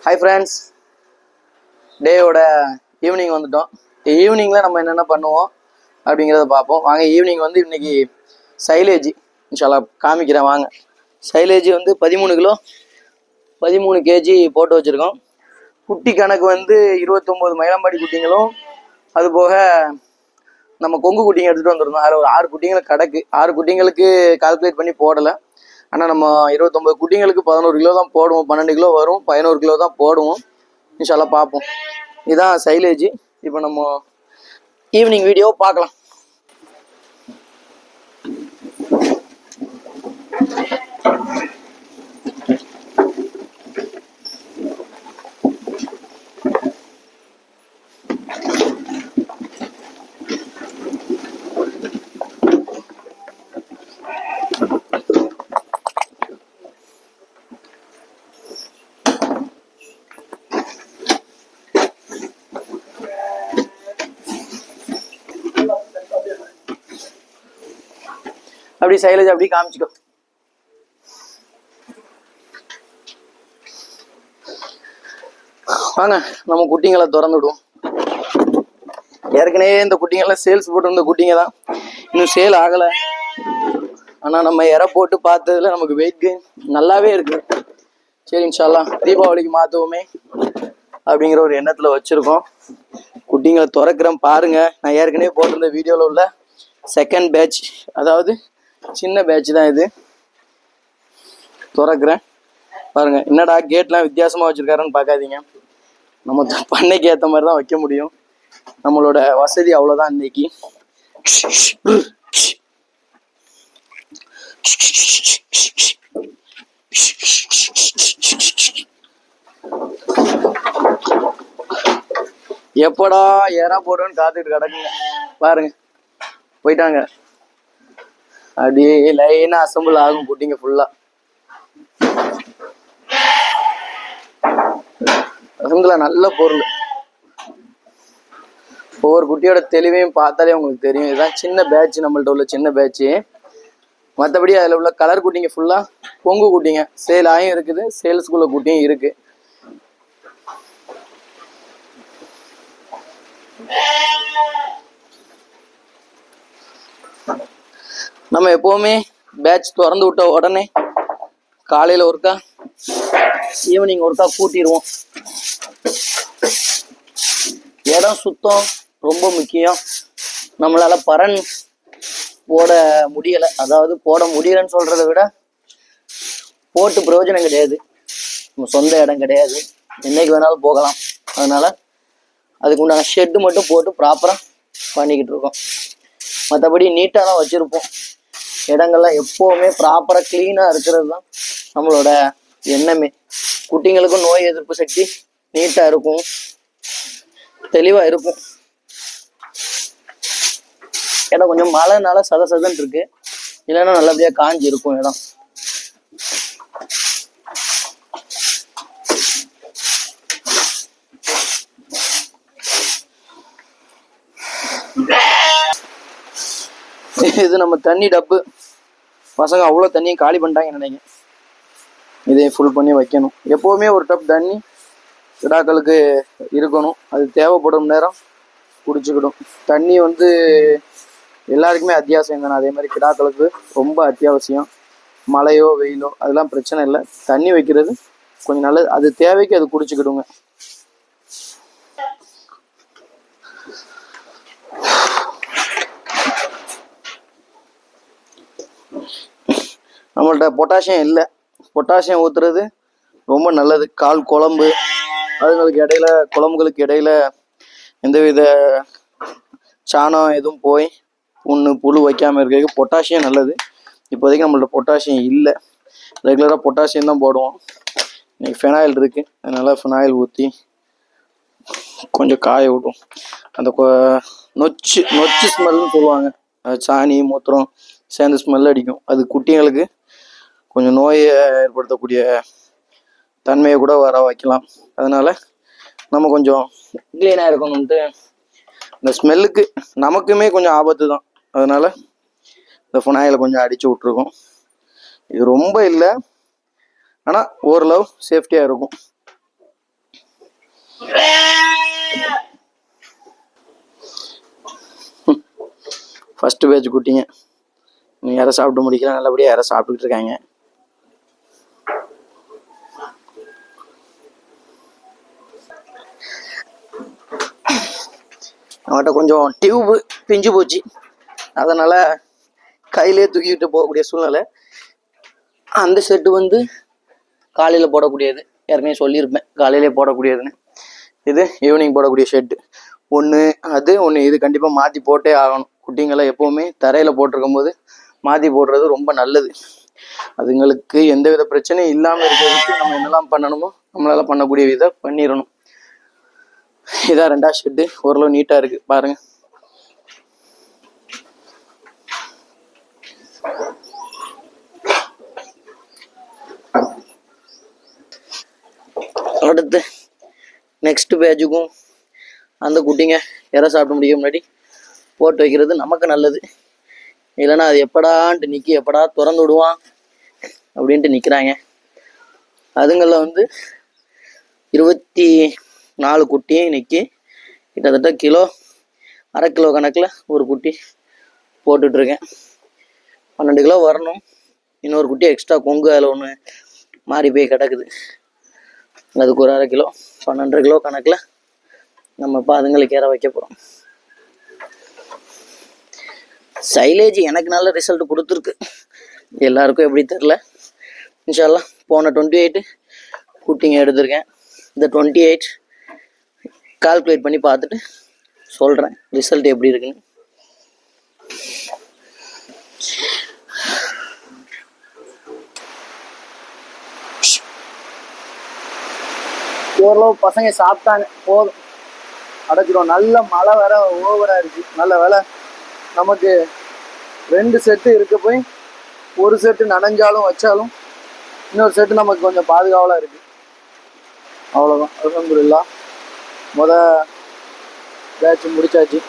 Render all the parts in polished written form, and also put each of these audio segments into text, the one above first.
Hi friends, டேயோட evening வந்துட்டோம். ஈவினிங்கில் நம்ம என்னென்ன பண்ணுவோம் அப்படிங்கிறத பார்ப்போம். வாங்க. ஈவினிங் வந்து இன்னைக்கு சைலேஜ் இன்ஷால்லா காமிக்கிறேன் வாங்க. சைலேஜ் வந்து 13 கேஜி போட்டு வச்சுருக்கோம். குட்டி கணக்கு வந்து 29 மயிலம்பாடி குட்டிங்களும் அது போக நம்ம கொங்கு குட்டிங்க எடுத்துகிட்டு வந்துருந்தோம். அதில் ஒரு 6 குட்டிங்களுக்கு கிடக்கு. 6 குட்டிங்களுக்கு கால்குலேட் பண்ணி போடலை. ஆனால் நம்ம 29 குட்டிங்களுக்கு 11 கிலோ தான் போடுவோம். 12 கிலோ வரும், 11 கிலோ தான் போடுவோம். இன்ஷால்லா பார்ப்போம். இதுதான் சைலேஜ். இப்போ நம்ம ஈவினிங் வீடியோ பார்க்கலாம். அப்படி சைலேஜ் அப்படி காமிச்சிக்கோ. வாங்க நம்ம குட்டிங்களை திறந்து விடுவோம். ஏற்கனவே இந்த குட்டிங்கெல்லாம் சேல்ஸ் போட்டிருந்த குட்டிங்க தான், இன்னும் சேல் ஆகலை. ஆனால் நம்ம இறை போட்டு பார்த்ததுல நமக்கு வெயிட் நல்லாவே இருக்கு. சரி, இன்ஷால்லா தீபாவளிக்கு மாற்றுவோமே அப்படிங்கிற ஒரு எண்ணத்தில் வச்சுருக்கோம். குட்டிங்களை திறக்கிறேன் பாருங்க. நான் ஏற்கனவே போட்டிருந்த வீடியோவில் உள்ள செகண்ட் பேட்ச், அதாவது சின்ன பேட்ச் தான் இது. திறக்கிறேன் பாருங்க. என்னடா கேட்லாம் வித்தியாசமாக வச்சுருக்காருன்னு பார்க்காதீங்க. நம்ம பண்ணைக்கு ஏற்ற மாதிரி தான் வைக்க முடியும். நம்மளோட வசதி அவ்வளோதான் இன்னைக்கு. எப்படா ஏறா போடுன்னு காத்துட்டு கிடக்குங்க. பாருங்க, போயிட்டாங்க. அப்படியே லைனா அசம்பிள் ஆகும் குட்டிங்க ஃபுல்லா. அசம்பிளா நல்ல பொருள். ஒவ்வொரு குட்டியோட தெளிவையும் பார்த்தாலே உங்களுக்கு தெரியும். இதுதான் சின்ன பேட்ச், நம்மள்ட்ட உள்ள சின்ன பேட்ச். மற்றபடி அதில் உள்ள கலர் குட்டிங்க ஃபுல்லா பொங்கு குட்டிங்க. சேல் ஆயும் இருக்குது, சேல்ஸ்குள்ள குட்டியும் இருக்கு. நம்ம எப்பவுமே பேட்ச் திறந்து விட்ட உடனே காலையில ஒருக்கா, ஈவினிங் ஒருக்கா கூட்டிடுவோம். இடம் சுத்தம் ரொம்ப முக்கியம். நம்மளால பரன் போட முடியலை, அதாவது போட முடியலைன்னு சொல்றதை விட போட்டு பிரயோஜனம் கிடையாது. நம்ம சொந்த இடம் கிடையாது, என்னைக்கு வேணாலும் போகலாம். அதனால அதுக்கு உண்டான ஷெட்டு மட்டும் போட்டு ப்ராப்பரா பண்ணிக்கிட்டு இருக்கோம். மற்றபடி நீட்டாக தான் வச்சிருப்போம். இடங்கள்லாம் எப்போவுமே ப்ராப்பராக க்ளீனாக இருக்கிறது தான் நம்மளோட எண்ணமே. குட்டிங்களுக்கும் நோய் எதிர்ப்பு சக்தி நீட்டாக இருக்கும், தெளிவாக இருக்கும். இடம் கொஞ்சம் மழைனால சதன்னு இருக்கு, இல்லைன்னா நல்லபடியாக காஞ்சி இருக்கும் இடம். இது நம்ம தண்ணி டப்பு. பசங்க அவ்வளோ தண்ணியும் காலி பண்ணிட்டாங்கன்னு நினைக்கிறேன். இதை ஃபுல் பண்ணி வைக்கணும். எப்போவுமே ஒரு டப் தண்ணி கிடாக்களுக்கு இருக்கணும். அது தேவைப்படும் நேரம் குடிச்சுக்கிடும். தண்ணி வந்து எல்லாருக்குமே அத்தியாவசியம் தானே, அதே மாதிரி கிடாக்களுக்கு ரொம்ப அத்தியாவசியம். மழையோ வெயிலோ அதெல்லாம் பிரச்சனை இல்லை, தண்ணி வைக்கிறது கொஞ்சம் நல்லது. அது தேவைக்கு அது குடிச்சுக்கிடுங்க. நம்மள்ட்ட பொட்டாசியம் இல்லை. பொட்டாசியம் ஊற்றுறது ரொம்ப நல்லது. கால் குழம்பு அதுங்களுக்கு இடையில, குழம்புகளுக்கு இடையில எந்தவித சாணம் எதுவும் போய் புழு வைக்காமல் இருக்கிறதுக்கு பொட்டாசியம் நல்லது. இப்போதைக்கு நம்மள்ட்ட பொட்டாசியம் இல்லை. ரெகுலராக பொட்டாசியம் தான் போடுவோம். இன்னைக்கு ஃபெனாயில் இருக்குது, அதனால் ஃபெனாயில் ஊற்றி கொஞ்சம் காய விடும். அந்த நொச்சு ஸ்மெல்னு சொல்லுவாங்க, சாணி மூத்திரம் சேர்ந்து ஸ்மெல் அடிக்கும். அது குட்டிங்களுக்கு கொஞ்சம் நோயை ஏற்படுத்தக்கூடிய தன்மையை கூட வர வைக்கலாம். அதனால நம்ம கொஞ்சம் க்ளீனாக இருக்கணும்ட்டு இந்த ஸ்மெல்லுக்கு நமக்குமே கொஞ்சம் ஆபத்து தான். அதனால இந்த ஃபெனாயிலை கொஞ்சம் அடித்து விட்ருக்கோம். இது ரொம்ப இல்லை, ஆனால் ஓரளவு சேஃப்டியாக இருக்கும். ஃபஸ்ட்டு பேட்ச் குட்டிங்க இறை சாப்பிட்டு முடிக்கலாம், நல்லபடியாக இறை சாப்பிட்டுக்கிட்டு இருக்காங்க. அவன்கிட்ட கொஞ்சம் டியூபு பிஞ்சு போச்சு, அதனால் கையிலே தூக்கிட்டு போகக்கூடிய சூழ்நிலை. அந்த செட்டு வந்து காலையில் போடக்கூடியது, ஏற்கனவே சொல்லியிருப்பேன் காலையிலே போடக்கூடியதுன்னு. இது ஈவினிங் போடக்கூடிய ஷெட்டு. ஒன்று அது ஒன்று இது கண்டிப்பாக மாற்றி போட்டே ஆகணும். குட்டிங்களை எப்போவுமே தரையில் போட்டிருக்கும் போது மாற்றி போடுறது ரொம்ப நல்லது. அதுங்களுக்கு எந்த வித பிரச்சனையும் இல்லாமல் இருக்கிறதுக்கு நம்ம என்னெல்லாம் பண்ணணுமோ நம்மளால் பண்ணக்கூடிய விதை பண்ணிடணும். இதான் 2வது ஷெட்டு, ஓரளவு நீட்டாக இருக்குது பாருங்கள். அடுத்து நெக்ஸ்ட் பேட்சுக்கும் அந்த குட்டிங்க இறை சாப்பிட முடியும் முன்னாடி போட்டு வைக்கிறது நமக்கு நல்லது. இல்லைன்னா அது எப்படான்ட்டு நிற்கி எப்படா திறந்து விடுவான் அப்படின்ட்டு நிற்கிறாங்க. அதுங்களில் வந்து 24 குட்டியும் நிற்கி கிட்டத்தட்ட கிலோ அரை கிலோ கணக்கில் ஒரு குட்டி போட்டுட்ருக்கேன். 12 கிலோ வரணும். இன்னொரு குட்டி எக்ஸ்ட்ரா கொங்கு அதில் ஒன்று மாறி போய் கிடக்குது, அதுக்கு ஒரு அரை கிலோ 12 கிலோ கணக்கில் நம்ம இப்போ அதுங்களுக்கு ஏற வைக்க போகிறோம். சைலேஜ் எனக்கு நல்ல ரிசல்ட் கொடுத்துருக்கு, எல்லாருக்கும் எப்படி தெரில. இன்ஷால்லாம் போன 28 குட்டிங்க எடுத்திருக்கேன். இந்த 28 கால்குலேட் பண்ணி பார்த்துட்டு சொல்கிறேன் ரிசல்ட் எப்படி இருக்குன்னு. ஓரளவு பசங்க சாப்பிட்டாங்க, போதும் அடைச்சிடும். நல்ல மழை வேற ஓவராக இருக்குது. நல்ல வேலை நமக்கு 2 செட்டு இருக்க போய் ஒரு செட்டு நனைஞ்சாலும் வச்சாலும் இன்னொரு செட்டு நமக்கு கொஞ்சம் பாதுகாவலாக இருக்குது. அவ்வளோதான், அல்ஹம்துலில்லாஹ் பேட்ச் முடிச்சாச்சு.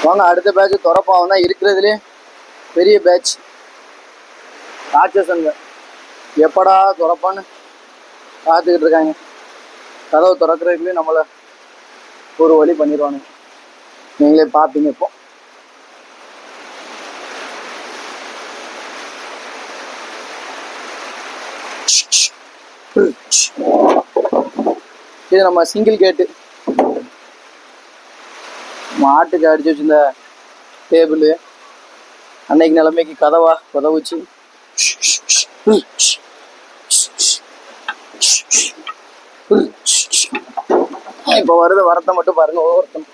வாங்க அடுத்த பேட்ச் துறப்பாவும் தான் இருக்கிறதுலே பெரிய பேட்ச். ராட்சசங்க எப்படா துறப்பான்னு காத்துக்கிட்டு இருக்காங்க. கதவு திறக்கிறதுக்குள்ளே நம்மளை ஒரு வழி பண்ணிடுவானுங்க, நீங்களே பார்ப்பீங்க. இப்போ இது நம்ம சிங்கிள் கேட்டு மாட்டுக்கு அடிச்சு வச்சிருந்த டேபிள் அன்னைக்கு நிலைமைக்கு கதவா உதவுச்சு. இப்போ வருது வரத்தை மட்டும் பாருங்க. ஒவ்வொருத்தம்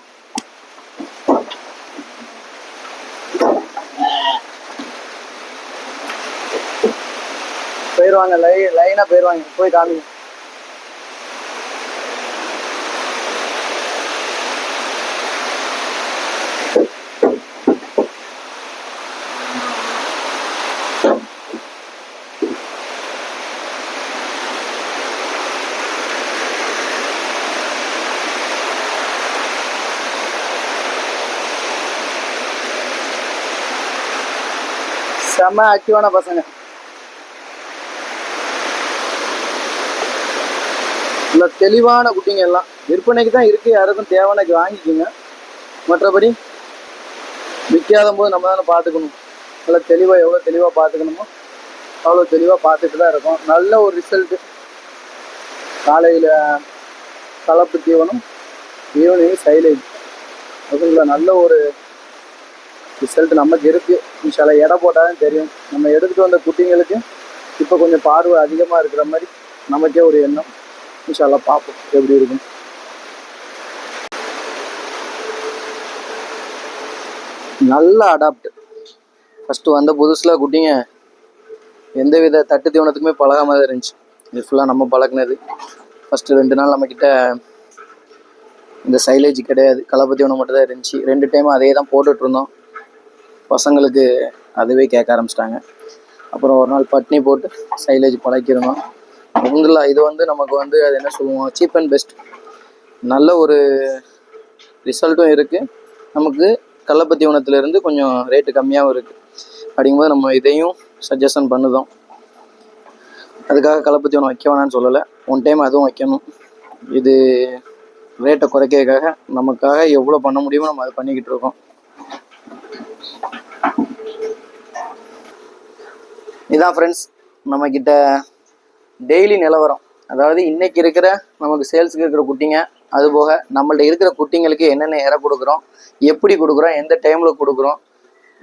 போயிடுவாங்க, லைனா போயிடுவாங்க. போய் காமிங்க. செம்ம ஆக்டிவான பசங்க, நல்ல தெளிவான குட்டிங்க. எல்லாம் விற்பனைக்கு தான் இருக்கு, யாருக்கும் தேவையானக்கு வாங்கிக்கோங்க. மற்றபடி விற்காத போது நம்ம தானே பார்த்துக்கணும். நல்லா தெளிவாக எவ்வளோ தெளிவாக பார்த்துக்கணுமோ அவ்வளோ தெளிவாக பார்த்துட்டு தான் இருக்கும். நல்ல ஒரு ரிசல்ட்டு. காலையில் கலப்பு தீவனம், ஈவினிங் சைலேஜ், அதுங்கள நல்ல ஒரு ரிசல்ட் நமக்கு இருக்குது. இன்ஷால்லா எடை போட்டால் தான் தெரியும். நம்ம எடுத்துகிட்டு வந்த குட்டிங்களுக்கு இப்போ கொஞ்சம் பார்வை அதிகமாக இருக்கிற மாதிரி நமக்கே ஒரு எண்ணம். இன்ஷால்லா பார்ப்போம் எப்படி இருக்கும். நல்ல அடாப்ட். ஃபஸ்ட்டு வந்த புதுசில் குட்டிங்க எந்தவித தட்டு தீவனத்துக்குமே பழகாம தான் இருந்துச்சு. இது ஃபுல்லாக நம்ம பழகினது. ஃபஸ்ட்டு 2 நாள் நம்மக்கிட்ட இந்த சைலேஜ் கிடையாது, கலப்பை தீவனம் மட்டும் தான் இருந்துச்சு. 2 டைம் அதே தான் போட்டுட்ருந்தோம். பசங்களுக்கு அதுவே கேட்க ஆரம்பிச்சிட்டாங்க. அப்புறம் ஒரு நாள் பட்னி போட்டு சைலேஜ் பழக்கிருந்தோம். அல்ஹம்துலில்லாஹ் இது வந்து நமக்கு வந்து அது என்ன சொல்லுவோம், சீப் அண்ட் பெஸ்ட். நல்ல ஒரு ரிசல்ட்டும் இருக்குது. நமக்கு கலப்பை தீவனத்துலேருந்து கொஞ்சம் ரேட்டு கம்மியாகவும் இருக்குது. அப்படிங்கும்போது நம்ம இதையும் சஜஷன் பண்ணுதோம். அதுக்காக கலப்பை தீவனம் வைக்க வேணான்னு சொல்லலை, ஒன் டைம் அதுவும் வைக்கணும். இது ரேட்டை குறைக்கிறதுக்காக நமக்காக எவ்வளோ பண்ண முடியுமோ நம்ம அதை பண்ணிக்கிட்டு இருக்கோம். இதான் ஃப்ரெண்ட்ஸ் நம்மக்கிட்ட டெய்லி நிலவரம். அதாவது இன்றைக்கி இருக்கிற நமக்கு சேல்ஸுக்கு இருக்கிற குட்டிங்க, அதுபோக நம்மள்ட்ட இருக்கிற குட்டிங்களுக்கு என்னென்ன இறை கொடுக்குறோம், எப்படி கொடுக்குறோம், எந்த டைமில் கொடுக்குறோம்,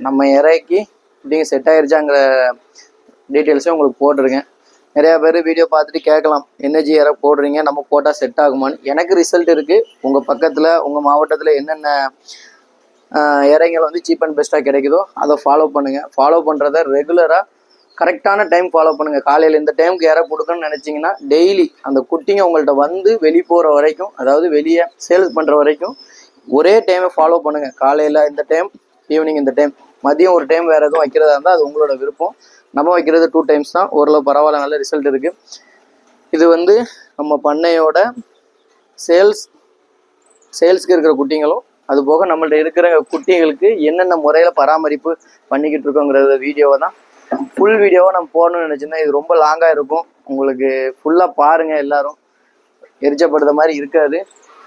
நம்ம இறைக்கு குட்டிங்க செட் ஆகிருச்சாங்கிற டீட்டெயில்ஸும் உங்களுக்கு போட்டிருக்கேன். நிறையா பேர் வீடியோ பார்த்துட்டு கேட்கலாம், எனர்ஜி இறை போடுறீங்க, நம்ம போட்டால் செட் ஆகுமான்னு. எனக்கு ரிசல்ட் இருக்குது. உங்கள் பக்கத்தில் உங்கள் மாவட்டத்தில் என்னென்ன இறைங்கள் வந்து சீப் அண்ட் பெஸ்ட்டாக கிடைக்குதோ அதை ஃபாலோ பண்ணுங்கள். ஃபாலோ பண்ணுறத ரெகுலராக கரெக்டான டைம் ஃபாலோ பண்ணுங்கள். காலையில் இந்த டைமுக்கு இறை கொடுக்கணும்னு நினச்சிங்கன்னா டெய்லி அந்த குட்டிங்க உங்கள்கிட்ட வந்து வெளியே போகிற வரைக்கும், அதாவது வெளியே சேல்ஸ் பண்ணுற வரைக்கும் ஒரே டைமை ஃபாலோ பண்ணுங்கள். காலையில் இந்த டைம், ஈவினிங் இந்த டைம், மதியம் ஒரு டைம் வேறு எதுவும் வைக்கிறதா இருந்தால் அது உங்களோட விருப்பம். நம்ம வைக்கிறது 2 டைம்ஸ் தான். ஓரளவு பரவாயில்ல, நல்ல ரிசல்ட் இருக்குது. இது வந்து நம்ம பண்ணையோட சேல்ஸுக்கு இருக்கிற குட்டிங்களும், அதுபோக நம்மள்ட்ட இருக்கிற குட்டிகளுக்கு என்னென்ன முறையில் பராமரிப்பு பண்ணிக்கிட்டு இருக்கோங்கிறத வீடியோவை தான், ஃபுல் வீடியோவை நம்ம போடணும்னு நினச்சிருந்தேன். இது ரொம்ப லாங்காக இருக்கும், உங்களுக்கு ஃபுல்லாக பாருங்கள். எல்லோரும் எரிச்சப்படுற மாதிரி இருக்காது.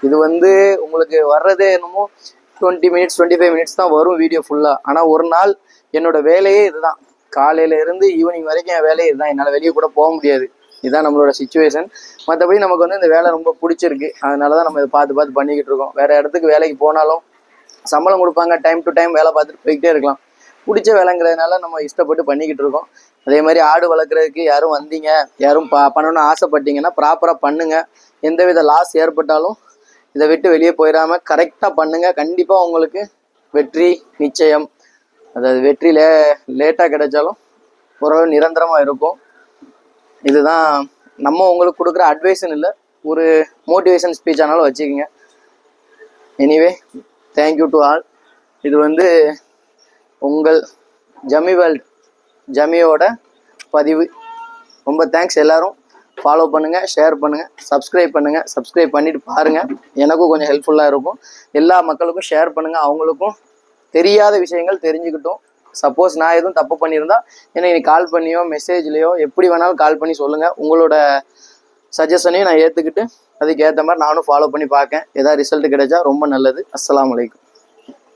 இது வந்து உங்களுக்கு வர்றதே என்னமோ 20 மினிட்ஸ் 25 மினிட்ஸ் தான் வரும் வீடியோ ஃபுல்லாக. ஆனால் ஒரு நாள் என்னோடய வேலையே இதுதான். காலையில இருந்து ஈவினிங் வரைக்கும் என் வேலையே இதுதான். என்னால் வெளியே கூட போக முடியாது. இதுதான் நம்மளோட சிச்சுவேஷன். மற்றபடி நமக்கு வந்து இந்த வேலை ரொம்ப பிடிச்சிருக்கு, அதனால தான் நம்ம இதை பார்த்து பண்ணிக்கிட்டு இருக்கோம். வேறு இடத்துக்கு வேலைக்கு போனாலும் சம்பளம் கொடுப்பாங்க, டைம் டு டைம் வேலை பார்த்துட்டு போய்கிட்டே இருக்கலாம். பிடிச்ச வேலைங்கிறதுனால நம்ம இஷ்டப்பட்டு பண்ணிக்கிட்டு இருக்கோம். அதே மாதிரி ஆடு வளர்க்குறதுக்கு யாரும் வந்தீங்க, யாரும் பண்ணணும்னு ஆசைப்பட்டீங்கன்னா ப்ராப்பராக பண்ணுங்கள். எந்தவித லாஸ் ஏற்பட்டாலும் இதை விட்டு வெளியே போயிடாமல் கரெக்டாக பண்ணுங்கள். கண்டிப்பாக உங்களுக்கு வெற்றி நிச்சயம். அதாவது வெற்றி லேட்டாக கிடைச்சாலும் ஓரளவு நிரந்தரமாக இருக்கும். இதுதான் நம்ம உங்களுக்கு கொடுக்குற அட்வைஸ்ன்னு இல்லை, ஒரு மோட்டிவேஷன் ஸ்பீச் ஆனாலும் வச்சுக்கோங்க. Anyway, thank you to all. இது வந்து உங்கள் ஜமியோட பதிவு. ரொம்ப தேங்க்ஸ். எல்லோரும் ஃபாலோ பண்ணுங்கள், ஷேர் பண்ணுங்கள், சப்ஸ்கிரைப் பண்ணுங்கள். சப்ஸ்கிரைப் பண்ணிவிட்டு பாருங்கள், எனக்கும் கொஞ்சம் ஹெல்ப்ஃபுல்லாக இருக்கும். எல்லா மக்களுக்கும் ஷேர் பண்ணுங்கள், அவங்களுக்கும் தெரியாத விஷயங்கள் தெரிஞ்சுக்கிட்டோம். சப்போஸ் நான் எதுவும் தப்பு பண்ணியிருந்தா எனக்கு கால் பண்ணியோ மெசேஜ்லேயோ எப்படி வேணாலும் கால் பண்ணி சொல்லுங்கள். உங்களோட சஜஷனையும் நான் ஏற்றுக்கிட்டு அதுக்கேற்ற மாதிரி நானும் ஃபாலோ பண்ணி பார்க்கேன். ஏதாவது ரிசல்ட் கிடைச்சா ரொம்ப நல்லது. அஸ்ஸலாமு அலைக்கும்.